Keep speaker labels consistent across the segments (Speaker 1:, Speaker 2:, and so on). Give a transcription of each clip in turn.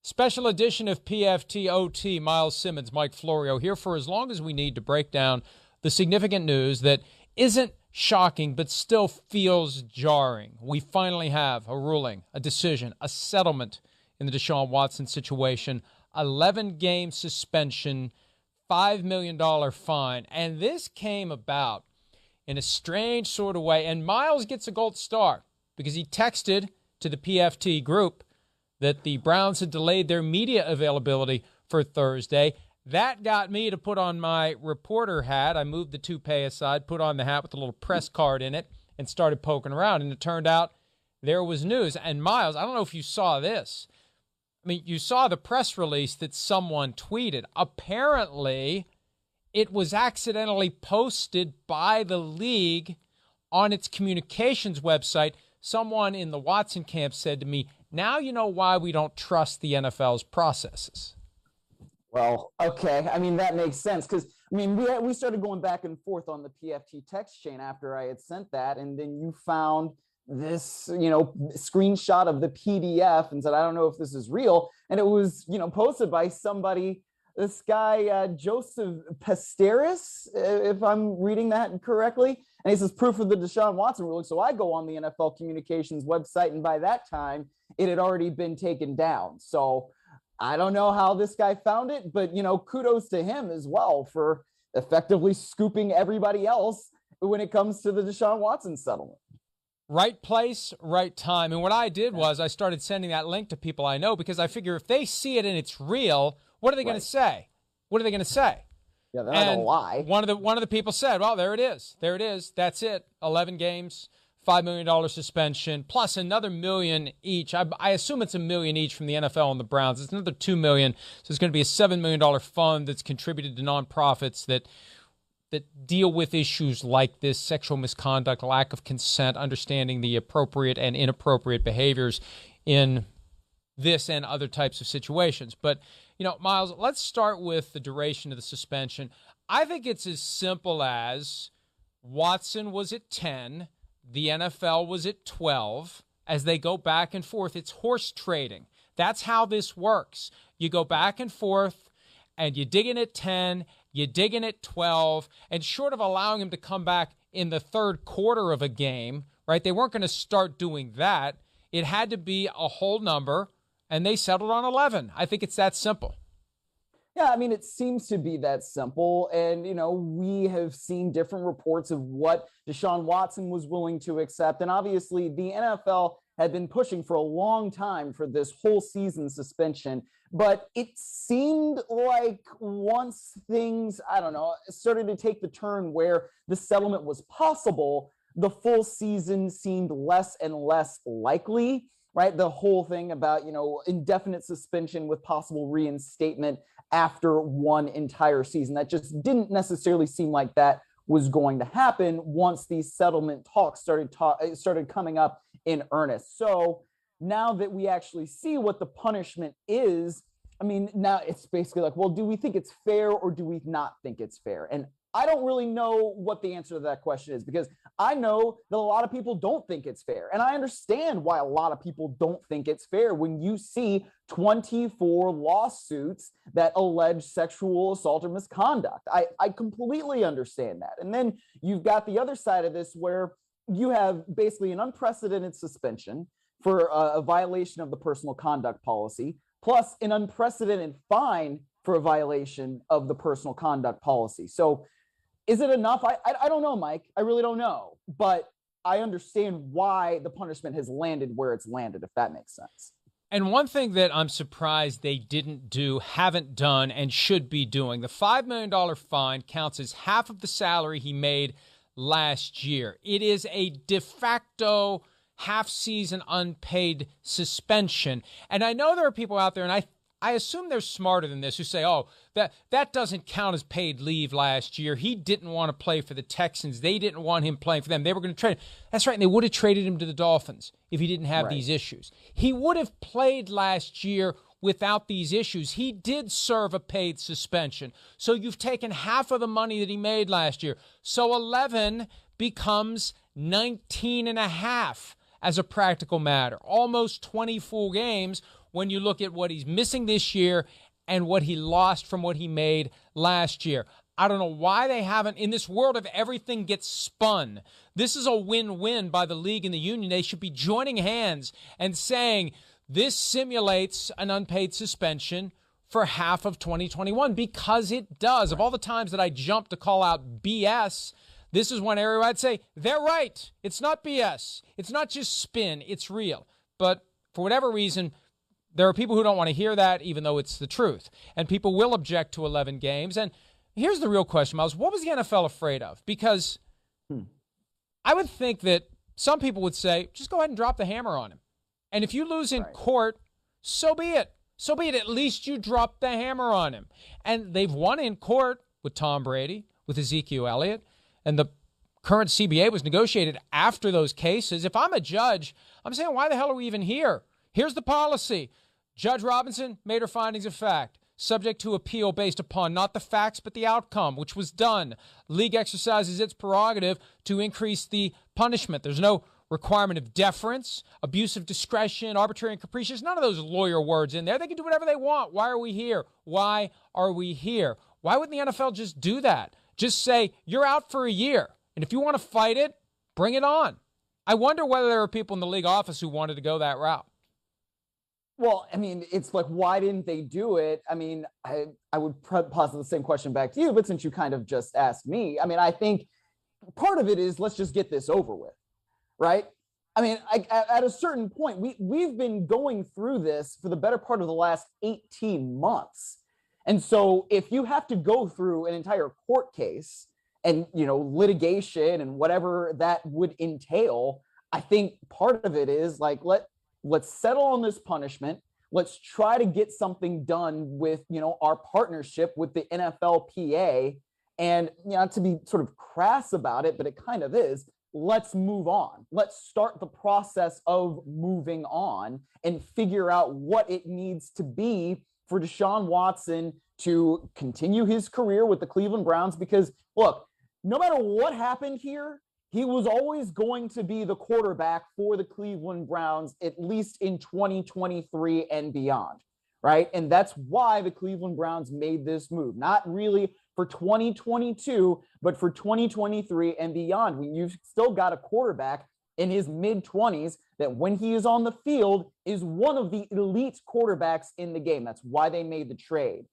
Speaker 1: Special edition of PFTOT. Myles Simmons, Mike Florio here for as long as we need to break down the significant news that isn't shocking but still feels jarring. We finally have a ruling, a decision, a settlement in the Deshaun Watson situation, 11-game suspension, $5 million fine. And this came about in a strange sort of way. And Myles gets a gold star because he texted to the PFT group that the Browns had delayed their media availability for Thursday. That got me to put on my reporter hat. I moved the toupee aside, put on the hat with a little press card in it, and started poking around. And it turned out there was news. And Myles, I don't know if you saw this. I mean, you saw the press release that someone tweeted. Apparently, it was accidentally posted by the league on its communications website. Someone in the Watson camp said to me, "Now you know why we don't trust the NFL's processes."
Speaker 2: Well, okay. I mean, that makes sense because, I mean, we started going back and forth on the PFT text chain after I had sent that, and then you found this, screenshot of the PDF and said, "I don't know if this is real," and it was, posted by somebody, this guy, Joseph Pesteris, if I'm reading that correctly. And he says, "Proof of the Deshaun Watson ruling." So I go on the NFL communications website, and by that time, it had already been taken down. So I don't know how this guy found it, but, kudos to him as well for effectively scooping everybody else when it comes to the Deshaun Watson settlement.
Speaker 1: Right place, right time. And what I did was I started sending that link to people I know because I figure if they see it and it's real, what are they going to say? What are they going to say?
Speaker 2: Yeah, they're not going to lie.
Speaker 1: One of the people said, "Well, there it is. There it is. That's it. 11 games, $5 million suspension, plus another $1 million each." I assume it's $1 million each from the NFL and the Browns. It's another $2 million. So it's going to be a $7 million fund that's contributed to nonprofits that deal with issues like this: sexual misconduct, lack of consent, understanding the appropriate and inappropriate behaviors in this and other types of situations. But, Myles, let's start with the duration of the suspension. I think it's as simple as Watson was at 10, the NFL was at 12. As they go back and forth, it's horse trading. That's how this works. You go back and forth, and you dig in at 10, you dig in at 12, and short of allowing him to come back in the third quarter of a game, right? They weren't going to start doing that. It had to be a whole number, and they settled on 11. I think it's that simple.
Speaker 2: Yeah, I mean, it seems to be that simple. And, we have seen different reports of what Deshaun Watson was willing to accept. And obviously, the NFL had been pushing for a long time for this whole season suspension. But it seemed like once things, started to take the turn where the settlement was possible, the full season seemed less and less likely, right? The whole thing about, indefinite suspension with possible reinstatement after one entire season. That just didn't necessarily seem like that was going to happen once these settlement talks started coming up in earnest. So now that we actually see what the punishment is, I mean, now it's basically like, well, do we think it's fair or do we not think it's fair? And I don't really know what the answer to that question is, because I know that a lot of people don't think it's fair. And I understand why a lot of people don't think it's fair when you see 24 lawsuits that allege sexual assault or misconduct. I completely understand that. And then you've got the other side of this where you have basically an unprecedented suspension for a violation of the personal conduct policy, plus an unprecedented fine for a violation of the personal conduct policy. So is it enough? I don't know, Mike. I really don't know. But I understand why the punishment has landed where it's landed, if that makes sense.
Speaker 1: And one thing that I'm surprised they didn't do, haven't done, and should be doing, the $5 million fine counts as half of the salary he made last year. It is a de facto half-season unpaid suspension. And I know there are people out there, and I assume they're smarter than this, who say, "Oh, that doesn't count as paid leave last year. He didn't want to play for the Texans. They didn't want him playing for them. They were going to trade him." That's right, and they would have traded him to the Dolphins if he didn't have these issues. He would have played last year without these issues. He did serve a paid suspension. So you've taken half of the money that he made last year. So 11 becomes 19 and a half as a practical matter. Almost 20 full games when you look at what he's missing this year and what he lost from what he made last year. I don't know why they haven't. In this world of everything gets spun, this is a win-win by the league and the union. They should be joining hands and saying this simulates an unpaid suspension for half of 2021, because it does. Of all the times that I jumped to call out BS, this is one area where I'd say they're right. It's not BS. It's not just spin. It's real. But for whatever reason, there are people who don't want to hear that, even though it's the truth. And people will object to 11 games. And here's the real question, Miles. What was the NFL afraid of? Because I would think that some people would say, just go ahead and drop the hammer on him. And if you lose in court, so be it. So be it. At least you dropped the hammer on him. And they've won in court with Tom Brady, with Ezekiel Elliott, and the current CBA was negotiated after those cases. If I'm a judge, I'm saying, why the hell are we even here? Here's the policy. Judge Robinson made her findings of fact, subject to appeal based upon not the facts but the outcome, which was done. League exercises its prerogative to increase the punishment. There's no requirement of deference, abuse of discretion, arbitrary and capricious, none of those lawyer words in there. They can do whatever they want. Why are we here? Why are we here? Why wouldn't the NFL just do that? Just say, you're out for a year. And if you want to fight it, bring it on. I wonder whether there are people in the league office who wanted to go that route.
Speaker 2: Well, I mean, it's like, why didn't they do it? I mean, I would posit the same question back to you, but since you kind of just asked me, I mean, I think part of it is, let's just get this over with, right? I mean, at a certain point, we've been going through this for the better part of the last 18 months. And so if you have to go through an entire court case and, you know, litigation and whatever that would entail, I think part of it is like, let's settle on this punishment. Let's try to get something done with, you know, our partnership with the NFLPA. And, you know, to be sort of crass about it, but it kind of is, let's move on. Let's start the process of moving on and figure out what it needs to be for Deshaun Watson to continue his career with the Cleveland Browns. Because, look, no matter what happened here, he was always going to be the quarterback for the Cleveland Browns, at least in 2023 and beyond, right? And that's why the Cleveland Browns made this move. Not really for 2022, but for 2023 and beyond. When you've still got a quarterback in his mid-20s that when he is on the field is one of the elite quarterbacks in the game. That's why they made the trade.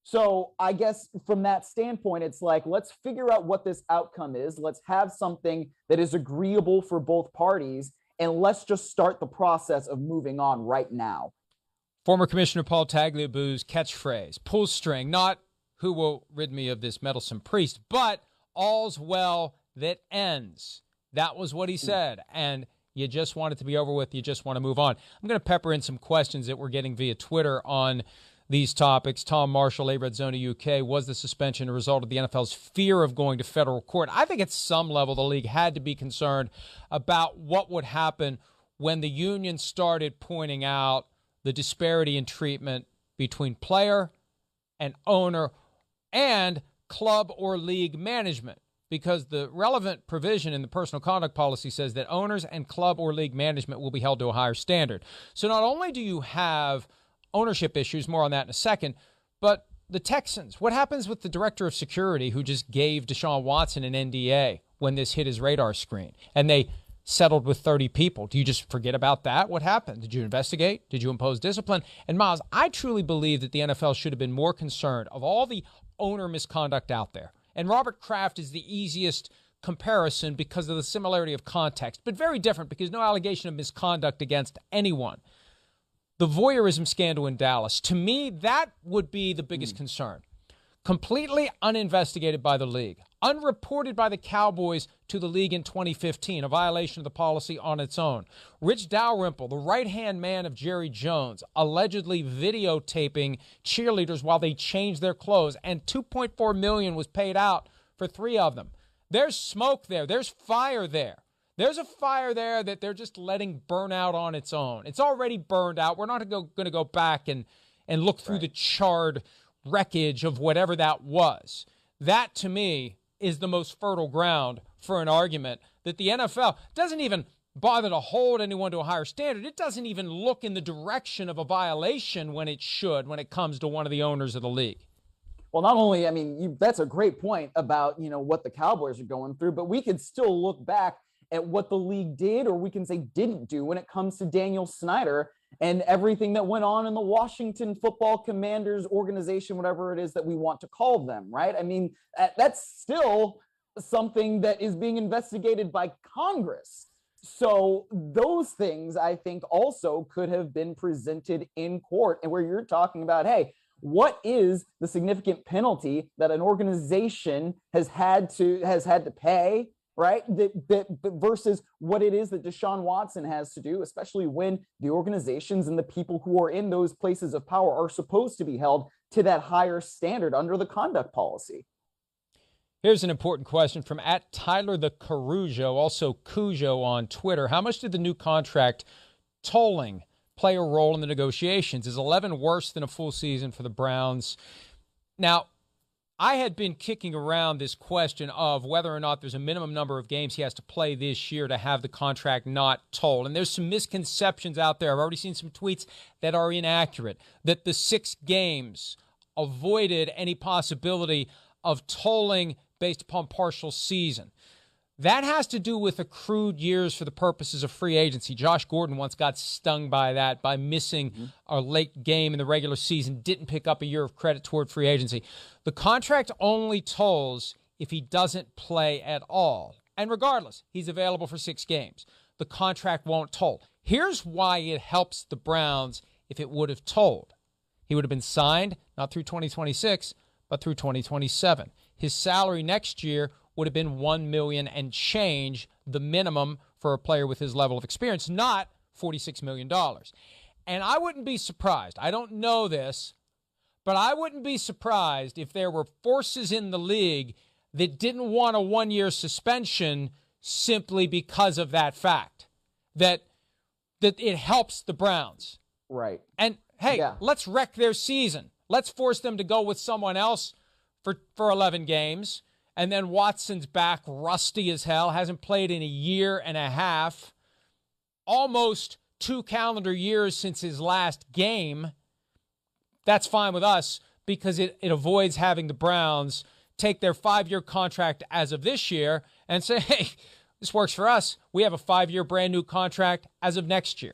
Speaker 2: So I guess from that standpoint, it's like, let's figure out what this outcome is. Let's have something that is agreeable for both parties, and let's just start the process of moving on right now.
Speaker 1: Former Commissioner Paul Tagliabue's catchphrase, pull string, not who will rid me of this meddlesome priest, but all's well that ends. That was what he said, and you just want it to be over with. You just want to move on. I'm going to pepper in some questions that we're getting via Twitter on these topics. Tom Marshall, A-Red Zona UK, was the suspension a result of the NFL's fear of going to federal court? I think at some level the league had to be concerned about what would happen when the union started pointing out the disparity in treatment between player and owner and club or league management, because the relevant provision in the personal conduct policy says that owners and club or league management will be held to a higher standard. So not only do you have ownership issues, more on that in a second, but the Texans, what happens with the director of security who just gave Deshaun Watson an NDA when this hit his radar screen and they settled with 30 people? Do you just forget about that? What happened? Did you investigate? Did you impose discipline? And Miles, I truly believe that the NFL should have been more concerned of all the owner misconduct out there. And Robert Kraft is the easiest comparison because of the similarity of context, but very different because no allegation of misconduct against anyone. The voyeurism scandal in Dallas, to me, that would be the biggest concern. Completely uninvestigated by the league, unreported by the Cowboys to the league in 2015, a violation of the policy on its own. Rich Dalrymple, the right-hand man of Jerry Jones, allegedly videotaping cheerleaders while they changed their clothes, and $2.4 million was paid out for 3 of them. There's smoke there. There's fire there. There's a fire there that they're just letting burn out on its own. It's already burned out. We're not going to go back and look through the charred wreckage of whatever that was. That, to me, is the most fertile ground for an argument that the NFL doesn't even bother to hold anyone to a higher standard. It doesn't even look in the direction of a violation when it should, when it comes to one of the owners of the league.
Speaker 2: Well, not only, I mean, that's a great point about, what the Cowboys are going through, but we could still look back at what the league did, or we can say didn't do, when it comes to Daniel Snyder and everything that went on in the Washington Football Commanders organization, whatever it is that we want to call them, right? I mean, that's still something that is being investigated by Congress. So those things, I think, also could have been presented in court, and where you're talking about, hey, what is the significant penalty that an organization has had to pay, right? That versus what it is that Deshaun Watson has to do, especially when the organizations and the people who are in those places of power are supposed to be held to that higher standard under the conduct policy.
Speaker 1: Here's an important question from @Tyler the Caruso, also Cujo on Twitter. How much did the new contract tolling play a role in the negotiations? Is 11 worse than a full season for the Browns? Now, I had been kicking around this question of whether or not there's a minimum number of games he has to play this year to have the contract not tolled. And there's some misconceptions out there. I've already seen some tweets that are inaccurate, that the 6 games avoided any possibility of tolling based upon partial season. That has to do with accrued years for the purposes of free agency. Josh Gordon once got stung by that, by missing a late game in the regular season, didn't pick up a year of credit toward free agency. The contract only tolls if he doesn't play at all. And regardless, he's available for 6 games. The contract won't toll. Here's why it helps the Browns if it would have tolled. He would have been signed, not through 2026, but through 2027. His salary next year would have been $1 million and change, the minimum for a player with his level of experience, not $46 million. And I wouldn't be surprised. I don't know this, but I wouldn't be surprised if there were forces in the league that didn't want a 1-year suspension simply because of that fact, that it helps the Browns.
Speaker 2: Right.
Speaker 1: And, hey, let's wreck their season. Let's force them to go with someone else for 11 games. And then Watson's back, rusty as hell, hasn't played in a year and a half, almost 2 calendar years since his last game. That's fine with us because it avoids having the Browns take their 5-year contract as of this year and say, hey, this works for us. We have a 5-year brand new contract as of next year.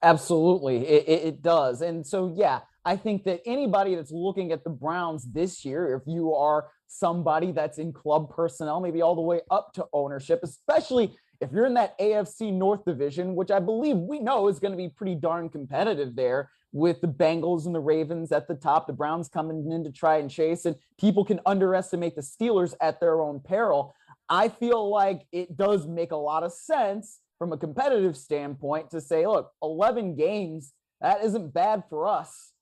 Speaker 2: Absolutely, it does. And so, yeah, I think that anybody that's looking at the Browns this year, if you are somebody that's in club personnel, maybe all the way up to ownership, especially if you're in that AFC North division, which I believe we know is going to be pretty darn competitive there with the Bengals and the Ravens at the top, the Browns coming in to try and chase, and people can underestimate the Steelers at their own peril. I feel like it does make a lot of sense from a competitive standpoint to say, look, 11 games, that isn't bad for us.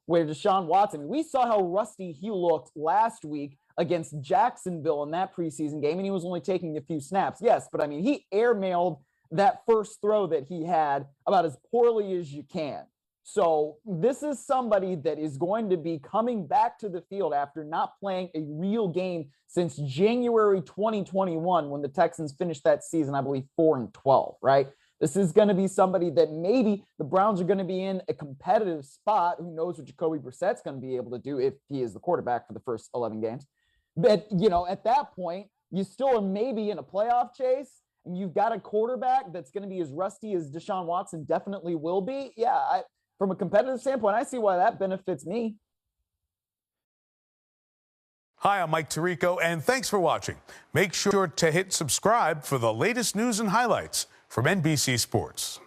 Speaker 2: Where Deshaun Watson, we saw how rusty he looked last week against Jacksonville in that preseason game, and he was only taking a few snaps. Yes, but I mean, he airmailed that first throw that he had about as poorly as you can. So this is somebody that is going to be coming back to the field after not playing a real game since January 2021, when the Texans finished that season, I believe, 4-12, right? This is going to be somebody that maybe the Browns are going to be in a competitive spot. Who knows what Jacoby Brissett's going to be able to do if he is the quarterback for the first 11 games. But, at that point, you still are maybe in a playoff chase, and you've got a quarterback that's going to be as rusty as Deshaun Watson definitely will be. Yeah, from a competitive standpoint, I see why that benefits me.
Speaker 3: Hi, I'm Mike Tirico, and thanks for watching. Make sure to hit subscribe for the latest news and highlights from NBC Sports.